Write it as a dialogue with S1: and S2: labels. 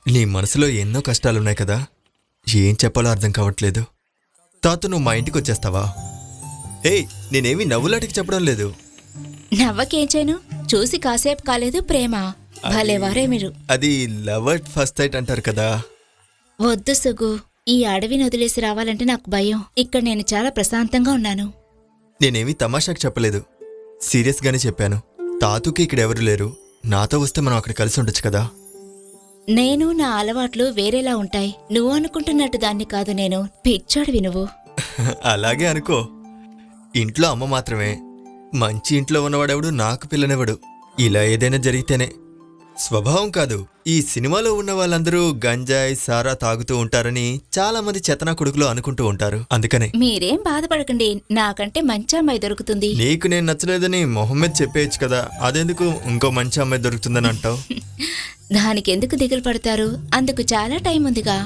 S1: నీ మనసులో ఎన్నో కష్టాలున్నాయి కదా, ఏం చెప్పాలో అర్థం కావట్లేదు. తాత నువ్వు మా ఇంటికి వచ్చేస్తావా? ఏయ్, నేనేమి నవ్వులాటికి చెప్పడం లేదు.
S2: నవ్వకేం చేయను, చూసి కాసేపు కాలేదు ప్రేమ. భలేవారే మీరు.
S1: అది లవ్ అట్ ఫస్ట్ సైట్ అంటారు కదా.
S2: వద్దు సుగు, ఈ అడవిని వదిలేసి రావాలంటే నాకు భయం. ఇక్కడ నేను చాలా ప్రశాంతంగా ఉన్నాను.
S1: నేనేమి తమాషాకు చెప్పలేదు, సీరియస్గానే చెప్పాను. తాతూకి ఇక్కడ ఎవరు లేరు, నాతో వస్తే మనం అక్కడ కలిసి ఉండొచ్చు కదా.
S2: నేను నా అలవాట్లు వేరేలా ఉంటాయి. నువ్వు అనుకుంటున్నట్టు దాన్ని కాదు నేను. పిచ్చోడివి నువ్వు.
S1: అలాగే అనుకో. ఇంట్లో అమ్మ మాత్రమే, మంచి ఇంట్లో ఉన్నవాడెవడు నాకు పిల్లనివ్వడు. ఇలా ఏదైనా జరిగితేనే. స్వభావం కాదు, ఈ సినిమాలో ఉన్న వాళ్ళందరూ గంజాయి సారా తాగుతూ ఉంటారని చాలా మంది చెత్తనా కొడుకులు అనుకుంటూ ఉంటారు. అందుకనే
S2: మీరేం బాధపడకండి, నాకంటే మంచి అమ్మాయి దొరుకుతుంది.
S1: నీకు నేను నచ్చలేదని మొహం మీద చెప్పేయచ్చు కదా, అదెందుకు ఇంకో మంచి అమ్మాయి దొరుకుతుందని అంటావు?
S2: దానికెందుకు దిగులు పడతారు, అందుకు చాలా టైం ఉందిగా.